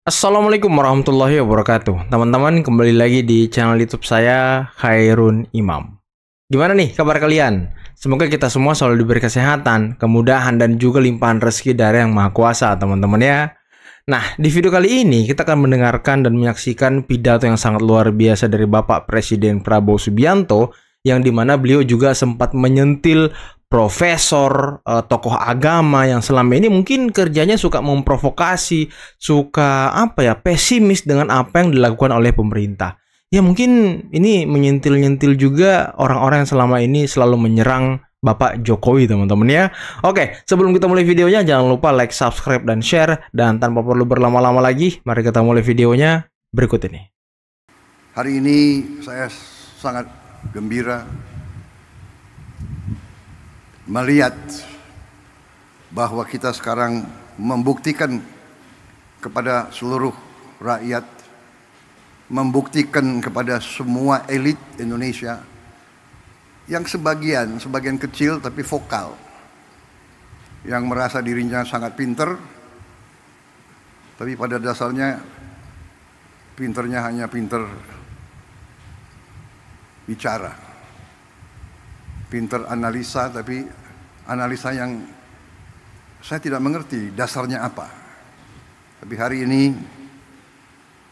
Assalamualaikum warahmatullahi wabarakatuh. Teman-teman, kembali lagi di channel YouTube saya, Khairun Imam. Gimana nih kabar kalian? Semoga kita semua selalu diberi kesehatan, kemudahan, dan juga limpahan rezeki dari Yang Maha Kuasa, teman-teman ya. Nah, di video kali ini kita akan mendengarkan dan menyaksikan pidato yang sangat luar biasa dari Bapak Presiden Prabowo Subianto, yang dimana beliau juga sempat menyentil profesor, tokoh agama yang selama ini mungkin kerjanya suka memprovokasi, suka pesimis dengan apa yang dilakukan oleh pemerintah. Ya mungkin ini menyentil-nyentil juga orang-orang yang selama ini selalu menyerang Bapak Jokowi, teman-teman ya. Oke, sebelum kita mulai videonya jangan lupa like, subscribe, dan share. Dan tanpa perlu berlama-lama lagi, mari kita mulai videonya berikut ini. Hari ini saya sangat gembira melihat bahwa kita sekarang membuktikan kepada seluruh rakyat, membuktikan kepada semua elit Indonesia yang sebagian kecil tapi vokal, yang merasa dirinya sangat pinter, tapi pada dasarnya pinternya hanya pinter bicara, pinter analisa, tapi analisa yang saya tidak mengerti dasarnya apa. Tapi hari ini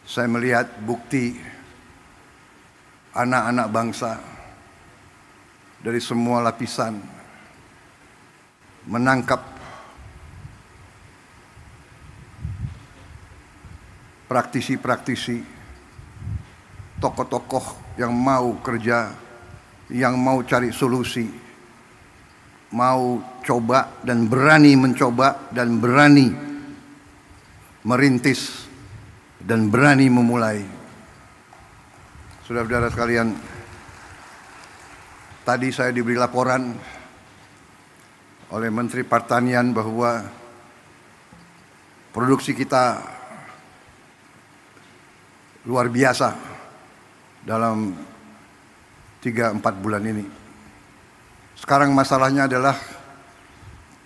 saya melihat bukti anak-anak bangsa dari semua lapisan menangkap praktisi-praktisi, tokoh-tokoh yang mau kerja, yang mau cari solusi, mau coba dan berani mencoba dan berani merintis dan berani memulai. Saudara-saudara sekalian, tadi saya diberi laporan oleh Menteri Pertanian bahwa produksi kita luar biasa dalam 3-4 bulan ini. Sekarang masalahnya adalah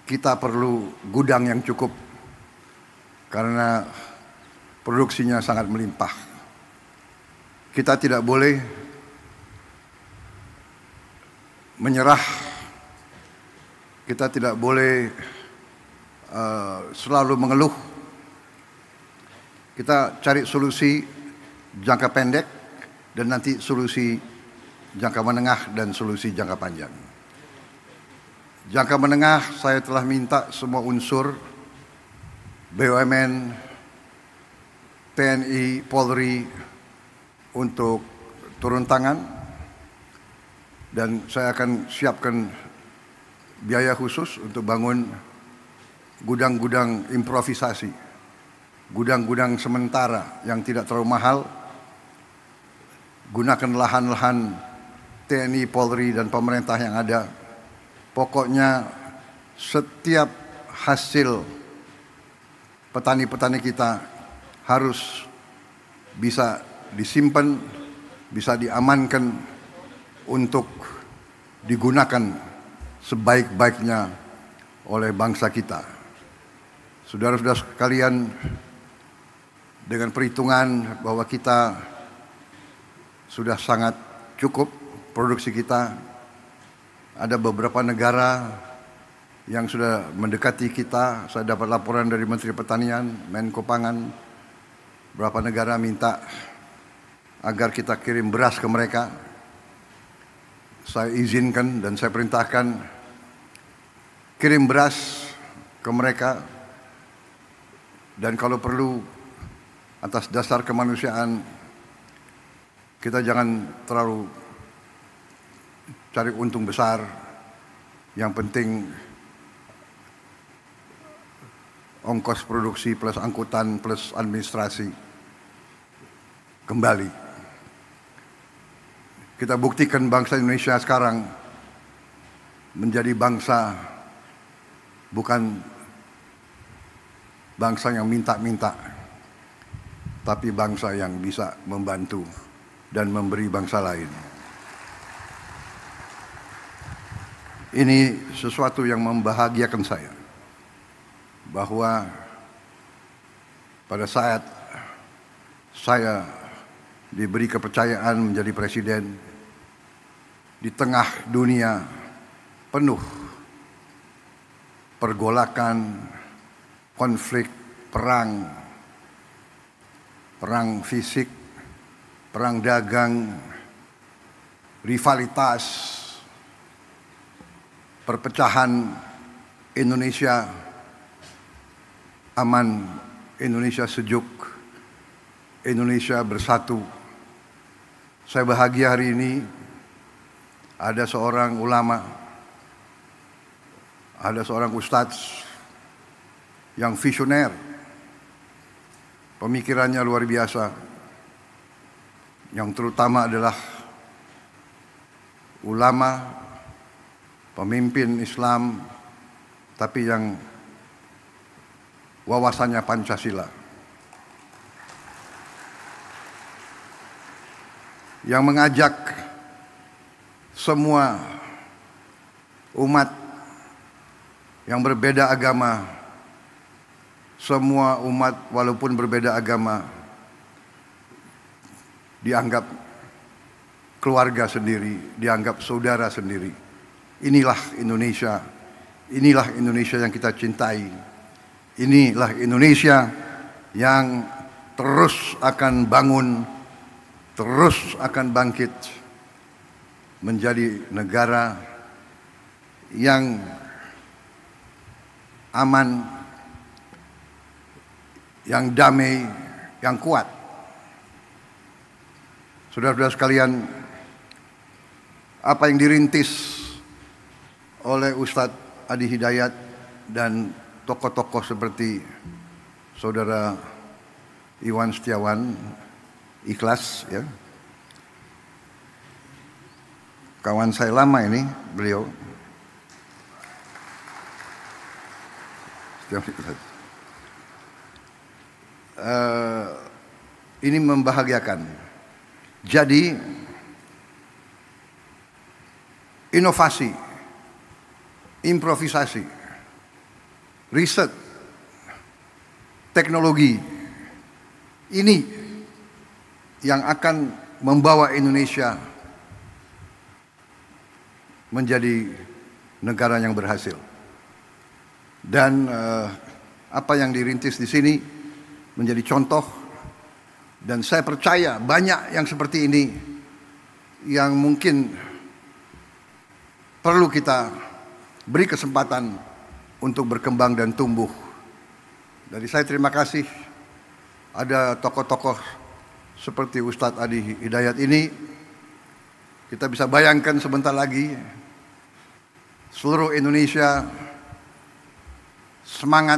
kita perlu gudang yang cukup karena produksinya sangat melimpah. Kita tidak boleh menyerah. Kita tidak boleh selalu mengeluh. Kita cari solusi jangka pendek dan nanti solusi jangka menengah dan solusi jangka panjang. Jangka menengah saya telah minta semua unsur BUMN, TNI, Polri untuk turun tangan, dan saya akan siapkan biaya khusus untuk bangun gudang-gudang improvisasi, gudang-gudang sementara yang tidak terlalu mahal. Gunakan lahan-lahan TNI, Polri, dan pemerintah yang ada. Pokoknya setiap hasil petani-petani kita harus bisa disimpan, bisa diamankan untuk digunakan sebaik-baiknya oleh bangsa kita. Saudara-saudara sekalian, dengan perhitungan bahwa kita sudah sangat cukup produksi kita, ada beberapa negara yang sudah mendekati kita. Saya dapat laporan dari Menteri Pertanian, Menko Pangan, beberapa negara minta agar kita kirim beras ke mereka. Saya izinkan dan saya perintahkan kirim beras ke mereka, dan kalau perlu atas dasar kemanusiaan kita jangan terlalu cari untung besar. Yang penting ongkos produksi plus angkutan plus administrasi kembali. Kita buktikan bangsa Indonesia sekarang menjadi bangsa bukan bangsa yang minta-minta, tapi bangsa yang bisa membantu dan memberi bangsa lain. Ini sesuatu yang membahagiakan saya, bahwa pada saat saya diberi kepercayaan menjadi presiden di tengah dunia penuh pergolakan, konflik, perang fisik, perang dagang, rivalitas, perpecahan. Indonesia aman, Indonesia sejuk, Indonesia bersatu. Saya bahagia hari ini ada seorang ulama, ada seorang ustadz yang visioner, pemikirannya luar biasa, yang terutama adalah ulama, pemimpin Islam, tapi yang wawasannya Pancasila, yang mengajak semua umat yang berbeda agama, semua umat walaupun berbeda agama dianggap keluarga sendiri, dianggap saudara sendiri. Inilah Indonesia, inilah Indonesia yang kita cintai. Inilah Indonesia yang terus akan bangun, terus akan bangkit menjadi negara yang aman, yang damai, yang kuat. Saudara-saudara sekalian, apa yang dirintis oleh Ustadz Adi Hidayat dan tokoh-tokoh seperti Saudara Iwan Setiawan, ikhlas ya. Kawan saya lama ini beliau. Ini membahagiakan. Jadi inovasi, improvisasi, riset, teknologi ini yang akan membawa Indonesia menjadi negara yang berhasil. Dan apa yang dirintis di sini menjadi contoh, dan saya percaya banyak yang seperti ini yang mungkin perlu kita beri kesempatan untuk berkembang dan tumbuh. Jadi saya terima kasih ada tokoh-tokoh seperti Ustadz Adi Hidayat ini. Kita bisa bayangkan sebentar lagi seluruh Indonesia semangat,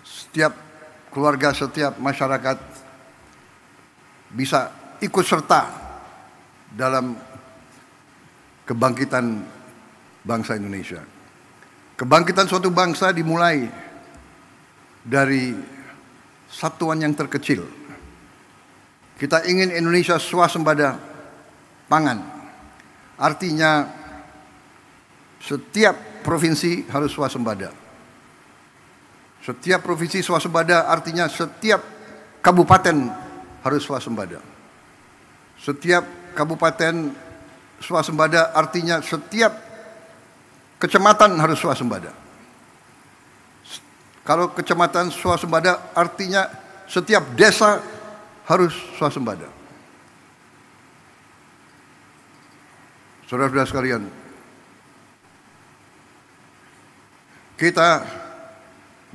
setiap keluarga, setiap masyarakat bisa ikut serta dalam kebangkitan bangsa Indonesia. Kebangkitan suatu bangsa dimulai dari satuan yang terkecil. Kita ingin Indonesia swasembada pangan. Artinya setiap provinsi harus swasembada. Setiap provinsi swasembada artinya setiap kabupaten harus swasembada. Setiap kabupaten swasembada artinya setiap kecamatan harus swasembada. Kalau kecamatan swasembada artinya setiap desa harus swasembada. Saudara-saudara sekalian, kita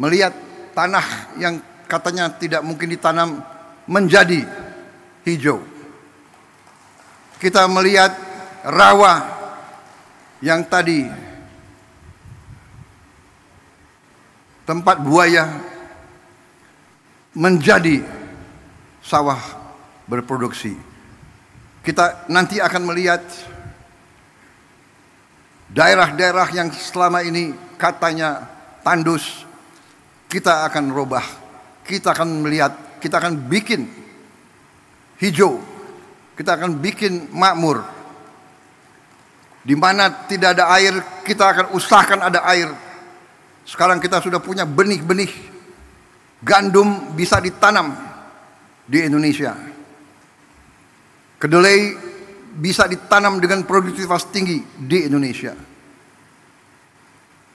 melihat tanah yang katanya tidak mungkin ditanam menjadi hijau. Kita melihat rawa yang tadi tempat buaya menjadi sawah berproduksi. Kita nanti akan melihat daerah-daerah yang selama ini katanya tandus, kita akan rubah, kita akan melihat, kita akan bikin hijau, kita akan bikin makmur. Di mana tidak ada air, kita akan usahakan ada air. Sekarang kita sudah punya benih-benih gandum bisa ditanam di Indonesia. Kedelai bisa ditanam dengan produktivitas tinggi di Indonesia.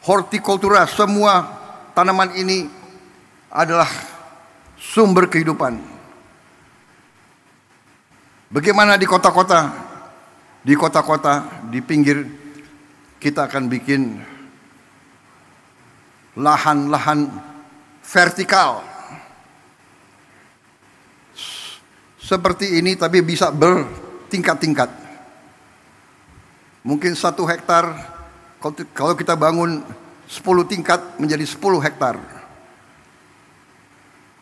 Hortikultura, semua tanaman ini adalah sumber kehidupan. Bagaimana di kota-kota? Di kota-kota, di pinggir, kita akan bikin lahan-lahan vertikal. Seperti ini, tapi bisa bertingkat-tingkat. Mungkin 1 hektar, kalau kita bangun 10 tingkat menjadi 10 hektar.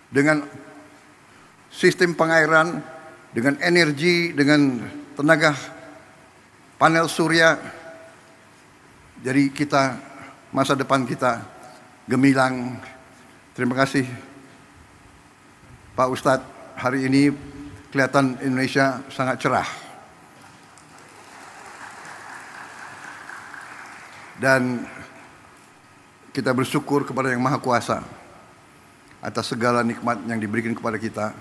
Dengan sistem pengairan, dengan energi, dengan tenaga panel surya. Jadi kita, masa depan kita gemilang. Terima kasih Pak Ustadz, hari ini kelihatan Indonesia sangat cerah. Dan kita bersyukur kepada Yang Maha Kuasa atas segala nikmat yang diberikan kepada kita.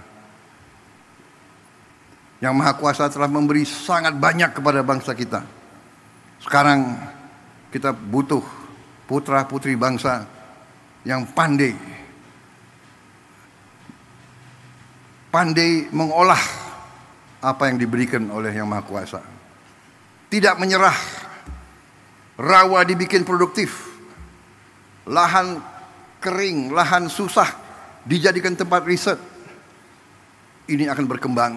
Yang Maha Kuasa telah memberi sangat banyak kepada bangsa kita. Sekarang kita butuh putra-putri bangsa yang pandai mengolah apa yang diberikan oleh Yang Maha Kuasa. Tidak menyerah, rawa dibikin produktif, lahan kering, lahan susah dijadikan tempat riset. Ini akan berkembang.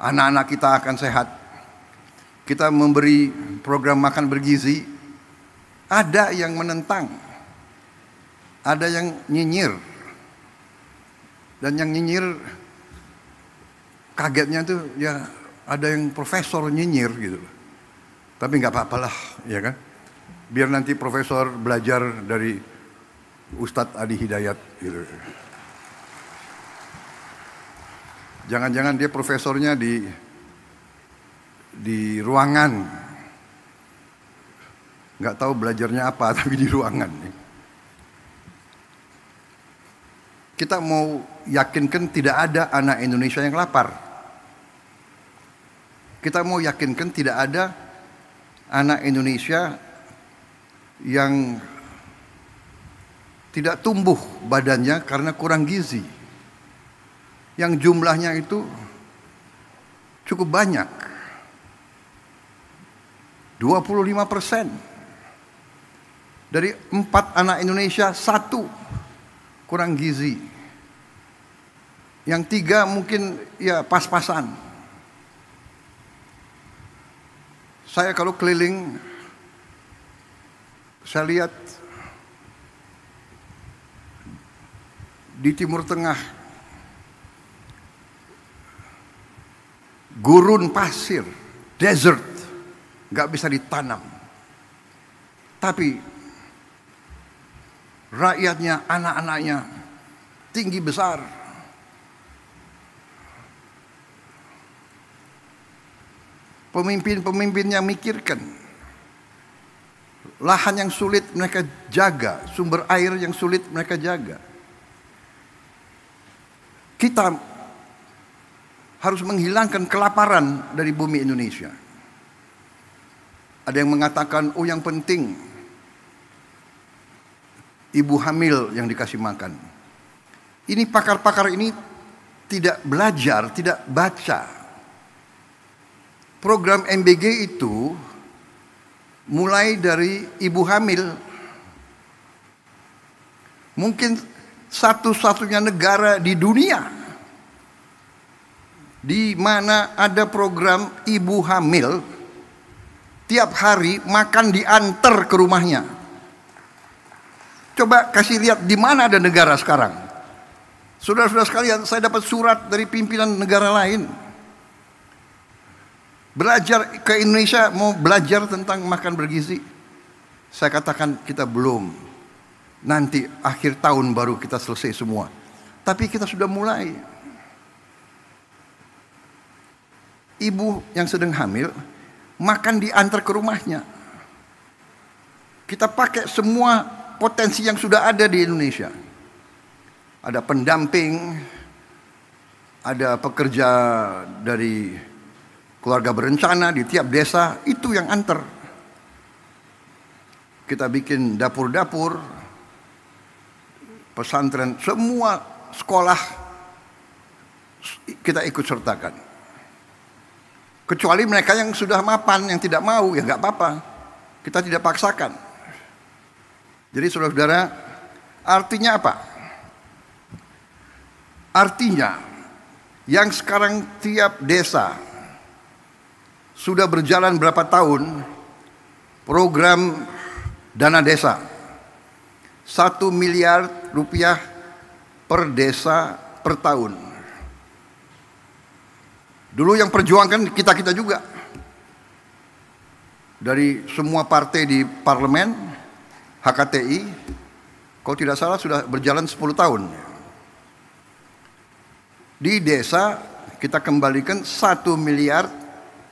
Anak-anak kita akan sehat. Kita memberi program makan bergizi. Ada yang menentang, ada yang nyinyir. Dan yang nyinyir, kagetnya tuh ya ada yang profesor nyinyir gitu. Tapi nggak apa-apalah, ya kan? Biar nanti profesor belajar dari Ustadz Adi Hidayat gitu. Jangan-jangan dia profesornya di ruangan, nggak tahu belajarnya apa, tapi di ruangan. Kita mau yakinkan tidak ada anak Indonesia yang lapar. Kita mau yakinkan tidak ada anak Indonesia yang tidak tumbuh badannya karena kurang gizi. Yang jumlahnya itu cukup banyak. 25%. Dari 4 anak Indonesia, 1 kurang gizi. Yang 3 mungkin ya pas-pasan. Saya kalau keliling, saya lihat di Timur Tengah, gurun pasir, desert, nggak bisa ditanam. Tapi rakyatnya, anak-anaknya tinggi besar. Pemimpin-pemimpinnya mikirkan. Lahan yang sulit mereka jaga, sumber air yang sulit mereka jaga. Kita harus menghilangkan kelaparan dari bumi Indonesia. Ada yang mengatakan, oh yang penting ibu hamil yang dikasih makan. Ini pakar-pakar ini tidak belajar, tidak baca. Program MBG itu mulai dari ibu hamil. Mungkin satu-satunya negara di dunia di mana ada program ibu hamil tiap hari makan diantar ke rumahnya. Coba kasih lihat di mana ada negara sekarang. Saudara-saudara sekalian, saya dapat surat dari pimpinan negara lain. Belajar ke Indonesia, mau belajar tentang makan bergizi. Saya katakan kita belum. Nanti akhir tahun baru kita selesai semua. Tapi kita sudah mulai. Ibu yang sedang hamil makan diantar ke rumahnya. Kita pakai semua potensi yang sudah ada di Indonesia. Ada pendamping, ada pekerja dari keluarga berencana di tiap desa, itu yang antar. Kita bikin dapur-dapur, pesantren, semua sekolah kita ikut sertakan. Kecuali mereka yang sudah mapan, yang tidak mau, ya nggak apa-apa. Kita tidak paksakan. Jadi saudara-saudara, artinya apa? Artinya, yang sekarang tiap desa sudah berjalan berapa tahun, program dana desa. 1 miliar rupiah per desa per tahun. Dulu yang perjuangkan kita-kita juga. Dari semua partai di parlemen, HKTI, kalau tidak salah sudah berjalan 10 tahun. Di desa kita kembalikan 1 miliar,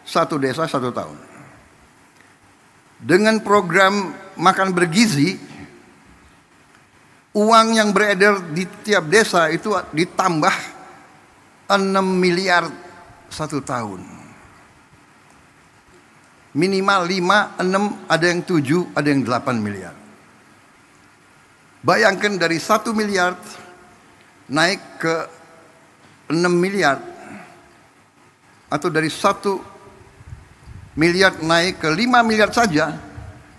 1 desa 1 tahun. Dengan program makan bergizi, uang yang beredar di tiap desa itu ditambah 6 miliar 1 tahun. Minimal 5, 6, ada yang 7, ada yang 8 miliar. Bayangkan dari 1 miliar naik ke 6 miliar, atau dari 1 miliar naik ke 5 miliar saja,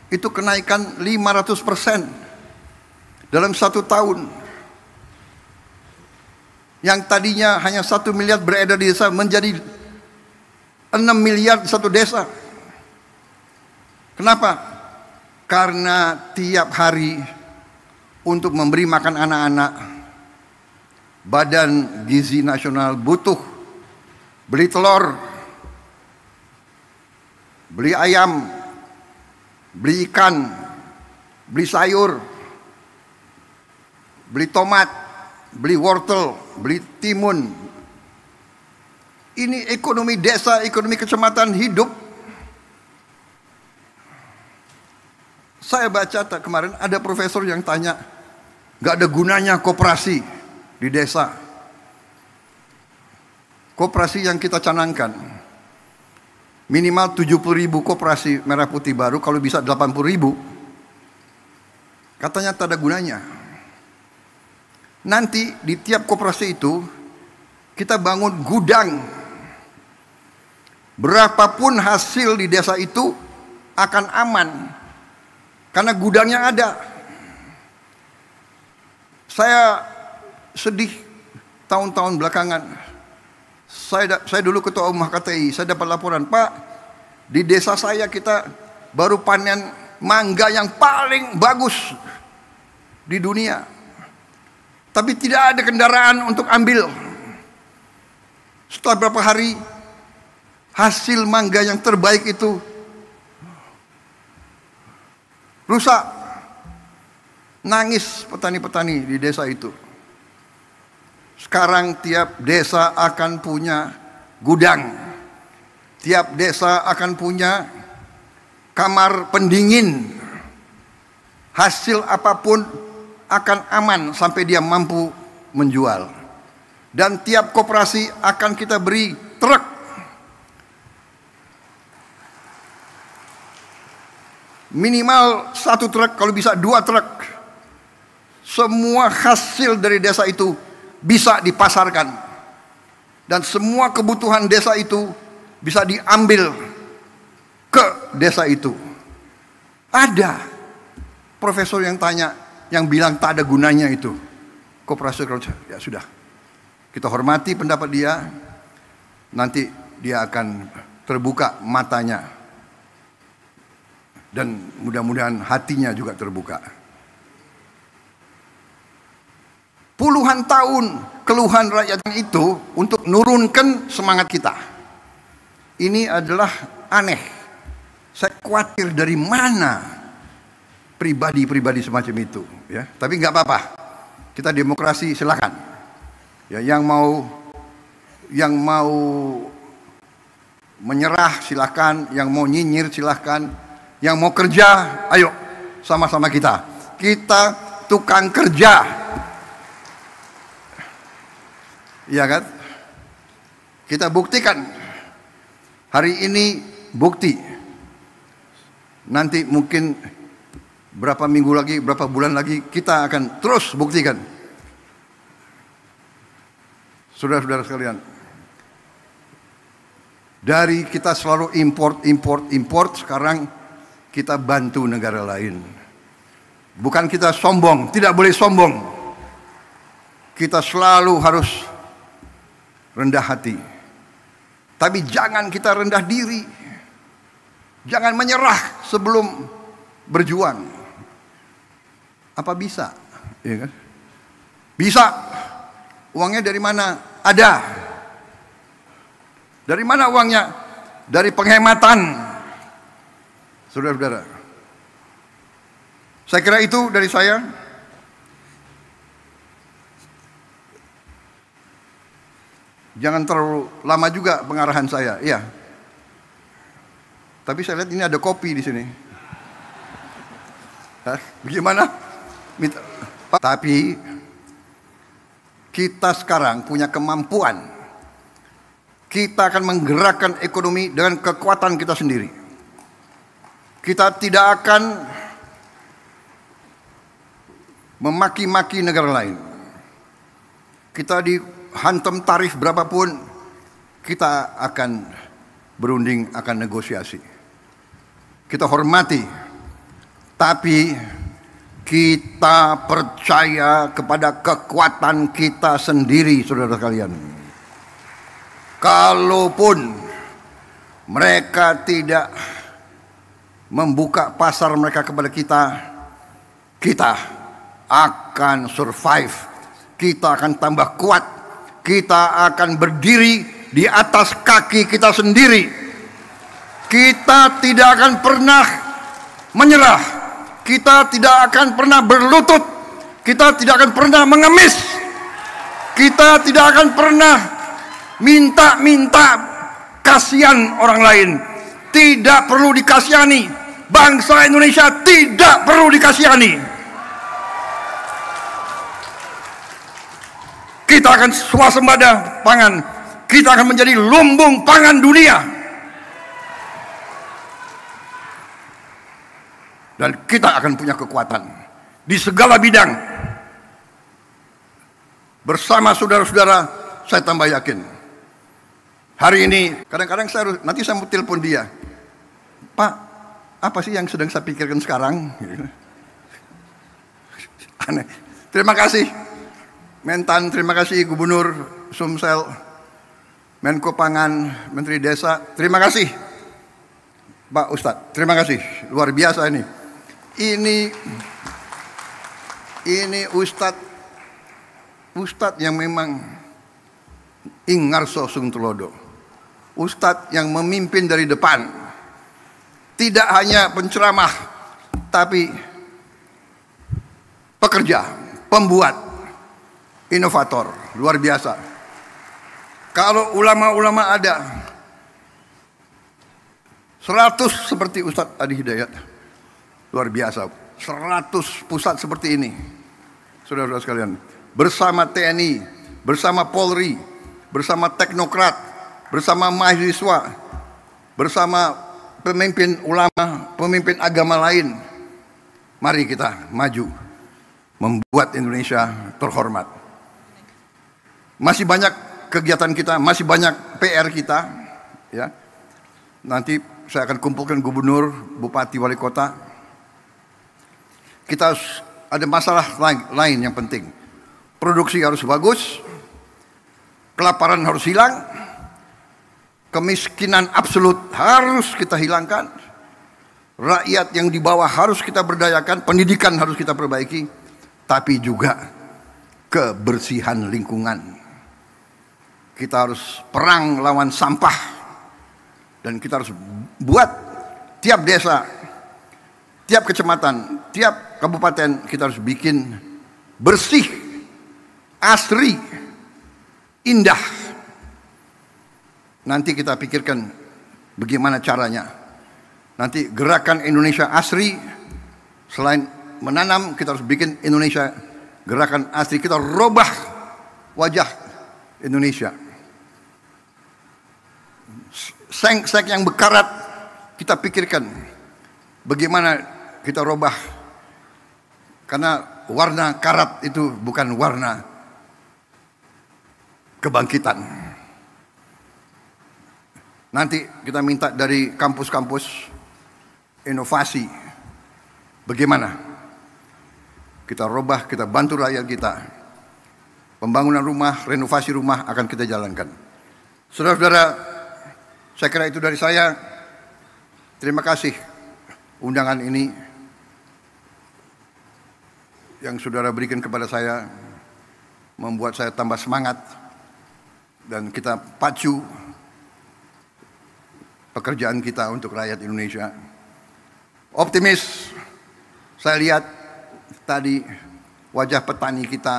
itu kenaikan 500% dalam 1 tahun. Yang tadinya hanya 1 miliar beredar di desa menjadi 6 miliar di 1 desa. Kenapa? Karena tiap hari untuk memberi makan anak-anak, Badan Gizi Nasional butuh beli telur, beli ayam, beli ikan, beli sayur, beli tomat, beli wortel, beli timun. Ini ekonomi desa, ekonomi kecamatan hidup. Saya baca kemarin ada profesor yang tanya, gak ada gunanya koperasi di desa. Koperasi yang kita canangkan, minimal 70.000 koperasi merah putih baru, kalau bisa 80.000. Katanya tak ada gunanya. Nanti di tiap koperasi itu kita bangun gudang. Berapapun hasil di desa itu akan aman karena gudangnya ada. Saya sedih tahun-tahun belakangan. Saya dulu ketua umum HKTI, saya dapat laporan, Pak, di desa saya kita baru panen mangga yang paling bagus di dunia. Tapi tidak ada kendaraan untuk ambil. Setelah berapa hari, hasil mangga yang terbaik itu rusak. Nangis petani-petani di desa itu. Sekarang tiap desa akan punya gudang. Tiap desa akan punya kamar pendingin. Hasil apapun akan aman sampai dia mampu menjual. Dan tiap koperasi akan kita beri truk. Minimal 1 truk, kalau bisa 2 truk. Semua hasil dari desa itu bisa dipasarkan. Dan semua kebutuhan desa itu bisa diambil ke desa itu. Ada profesor yang tanya, yang bilang tak ada gunanya itu koperasi. Ya sudah, kita hormati pendapat dia. Nanti dia akan terbuka matanya dan mudah-mudahan hatinya juga terbuka. Puluhan tahun keluhan rakyat itu untuk nurunkan semangat kita. Ini adalah aneh. Saya khawatir dari mana pribadi-pribadi semacam itu, ya. Tapi nggak apa-apa, kita demokrasi, silakan. Ya, yang mau menyerah silakan, yang mau nyinyir silakan, yang mau kerja, ayo sama-sama kita. Kita tukang kerja, ya kan? Kita buktikan. Hari ini bukti. Nanti mungkin berapa minggu lagi, berapa bulan lagi, kita akan terus buktikan. Saudara-saudara sekalian, dari kita selalu import, sekarang kita bantu negara lain. Bukan kita sombong, tidak boleh sombong. Kita selalu harus rendah hati. Tapi jangan kita rendah diri. Jangan menyerah sebelum berjuang. Apa bisa? Ya kan? Bisa. Uangnya dari mana? Ada. Dari mana uangnya? Dari penghematan. Saudara-saudara. Saya kira itu dari saya. Jangan terlalu lama juga pengarahan saya. Iya. Tapi saya lihat ini ada kopi di sini. Hah? Bagaimana? Tapi kita sekarang punya kemampuan. Kita akan menggerakkan ekonomi dengan kekuatan kita sendiri. Kita tidak akan memaki-maki negara lain. Kita dihantam tarif berapapun, kita akan berunding, akan negosiasi. Kita hormati, tapi kita percaya kepada kekuatan kita sendiri, saudara sekalian. Kalaupun mereka tidak membuka pasar mereka kepada kita, kita akan survive. Kita akan tambah kuat. Kita akan berdiri di atas kaki kita sendiri. Kita tidak akan pernah menyerah. Kita tidak akan pernah berlutut. Kita tidak akan pernah mengemis. Kita tidak akan pernah minta kasihan orang lain. Tidak perlu dikasihani. Bangsa Indonesia tidak perlu dikasihani. Kita akan swasembada pangan. Kita akan menjadi lumbung pangan dunia. Dan kita akan punya kekuatan di segala bidang. Bersama saudara-saudara, saya tambah yakin. Hari ini, kadang-kadang nanti saya mau telepon dia. Pak, apa sih yang sedang saya pikirkan sekarang? Aneh. Terima kasih. Mentan, terima kasih Gubernur Sumsel, Menko Pangan, Menteri Desa, terima kasih Pak Ustadz, terima kasih, luar biasa ini. Ini Ustadz yang memang ingarso sung tulodo, Ustadz yang memimpin dari depan, tidak hanya penceramah, tapi pekerja, pembuat, inovator, luar biasa. Kalau ulama-ulama ada 100 seperti Ustadz Adi Hidayat, luar biasa. 100 pusat seperti ini, saudara-saudara sekalian, bersama TNI, bersama Polri, bersama teknokrat, bersama mahasiswa, bersama pemimpin ulama, pemimpin agama lain. Mari kita maju, membuat Indonesia terhormat. Masih banyak kegiatan kita, masih banyak PR kita, ya. Nanti saya akan kumpulkan gubernur, bupati, wali kota. Kita ada masalah lain yang penting. Produksi harus bagus, kelaparan harus hilang, kemiskinan absolut harus kita hilangkan, rakyat yang di bawah harus kita berdayakan, pendidikan harus kita perbaiki, tapi juga kebersihan lingkungan. Kita harus perang lawan sampah. Dan kita harus buat tiap desa, tiap kecamatan, tiap kabupaten, kita harus bikin bersih, asri, indah. Nanti kita pikirkan bagaimana caranya. Nanti gerakan Indonesia Asri, selain menanam, kita harus bikin Indonesia gerakan asri. Kita robah wajah Indonesia. seng yang berkarat, kita pikirkan bagaimana kita robah. Karena warna karat itu bukan warna kebangkitan. Nanti kita minta dari kampus-kampus inovasi, bagaimana kita robah, kita bantu rakyat kita. Pembangunan rumah, renovasi rumah akan kita jalankan. Saudara-saudara, saya kira itu dari saya. Terima kasih undangan ini yang saudara berikan kepada saya, membuat saya tambah semangat, dan kita pacu pekerjaan kita untuk rakyat Indonesia. Optimis, saya lihat tadi wajah petani kita,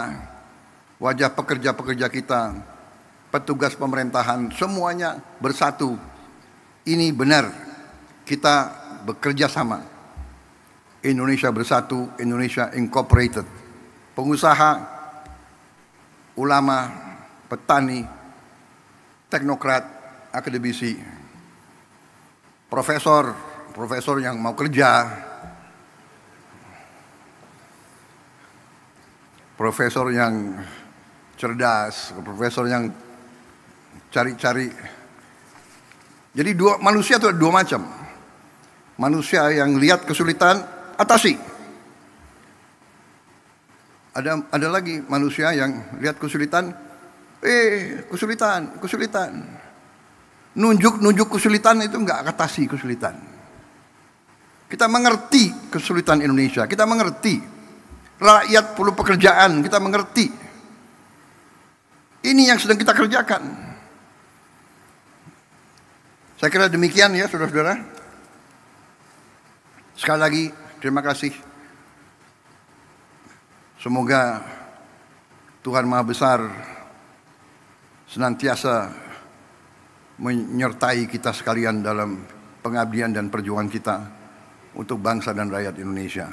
wajah pekerja-pekerja kita, petugas pemerintahan, semuanya bersatu. Ini benar, kita bekerja sama. Indonesia bersatu, Indonesia incorporated. Pengusaha, ulama, petani, teknokrat, akademisi, profesor yang mau kerja, profesor yang cerdas, profesor yang cari-cari. Jadi manusia itu ada dua macam. Manusia yang lihat kesulitan, atasi. Ada lagi manusia yang lihat kesulitan, kesulitan. Nunjuk kesulitan itu enggak atasi kesulitan. Kita mengerti kesulitan Indonesia, kita mengerti rakyat perlu pekerjaan, kita mengerti. Ini yang sedang kita kerjakan. Saya kira demikian ya saudara-saudara. Sekali lagi terima kasih. Semoga Tuhan Maha Besar senantiasa menyertai kita sekalian dalam pengabdian dan perjuangan kita untuk bangsa dan rakyat Indonesia.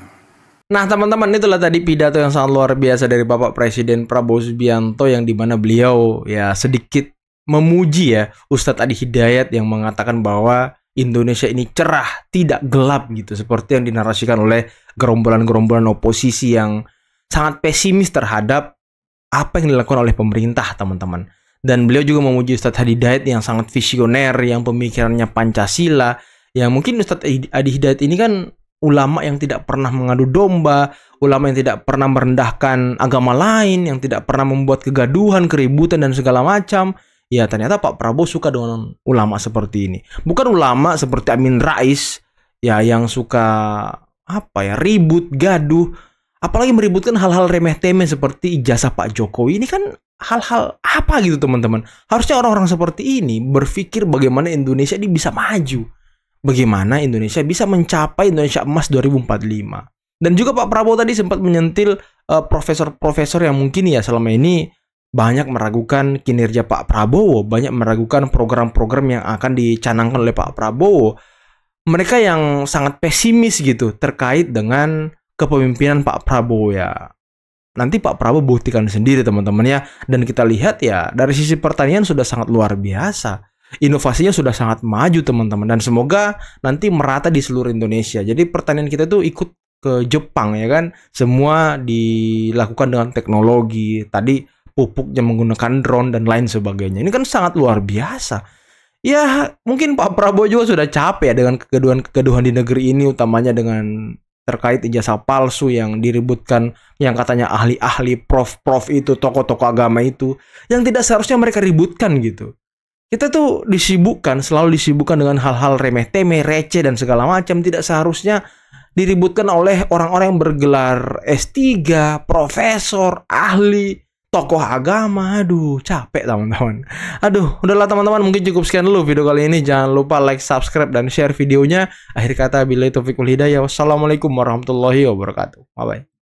Nah teman-teman, itulah tadi pidato yang sangat luar biasa dari Bapak Presiden Prabowo Subianto, yang dimana beliau ya sedikit memuji ya Ustadz Adi Hidayat yang mengatakan bahwa Indonesia ini cerah, tidak gelap gitu, seperti yang dinarasikan oleh gerombolan-gerombolan oposisi yang sangat pesimis terhadap apa yang dilakukan oleh pemerintah, teman-teman. Dan beliau juga memuji Ustadz Adi Hidayat yang sangat visioner, yang pemikirannya Pancasila, yang mungkin Ustadz Adi Hidayat ini kan ulama yang tidak pernah mengadu domba, ulama yang tidak pernah merendahkan agama lain, yang tidak pernah membuat kegaduhan, keributan, dan segala macam. Ya ternyata Pak Prabowo suka dengan ulama seperti ini. Bukan ulama seperti Amin Rais, ya yang suka ribut, gaduh, apalagi meributkan hal-hal remeh-temeh seperti ijazah Pak Jokowi. Ini kan hal-hal apa gitu teman-teman. Harusnya orang-orang seperti ini berpikir bagaimana Indonesia ini bisa maju, bagaimana Indonesia bisa mencapai Indonesia Emas 2045. Dan juga Pak Prabowo tadi sempat menyentil profesor-profesor yang mungkin ya selama ini banyak meragukan kinerja Pak Prabowo, banyak meragukan program-program yang akan dicanangkan oleh Pak Prabowo. Mereka yang sangat pesimis gitu terkait dengan kepemimpinan Pak Prabowo ya. Nanti Pak Prabowo buktikan sendiri teman-teman ya. Dan kita lihat ya dari sisi pertanian sudah sangat luar biasa. Inovasinya sudah sangat maju teman-teman, dan semoga nanti merata di seluruh Indonesia. Jadi pertanian kita tuh ikut ke Jepang ya kan, semua dilakukan dengan teknologi. Tadi pupuknya menggunakan drone dan lain sebagainya. Ini kan sangat luar biasa. Ya mungkin Pak Prabowo juga sudah capek ya dengan kegaduhan-kegaduhan di negeri ini, utamanya dengan terkait ijazah palsu yang diributkan, yang katanya ahli-ahli, prof-prof itu, tokoh-tokoh agama itu, yang tidak seharusnya mereka ributkan gitu. Kita tuh selalu disibukkan dengan hal-hal remeh-temeh, receh, dan segala macam. Tidak seharusnya diributkan oleh orang-orang yang bergelar S3, profesor, ahli, tokoh agama. Aduh, capek teman-teman. Aduh, udahlah teman-teman, mungkin cukup sekian dulu video kali ini. Jangan lupa like, subscribe, dan share videonya. Akhir kata, billahi taufiq wal hidayah. Wassalamualaikum warahmatullahi wabarakatuh. Bye-bye.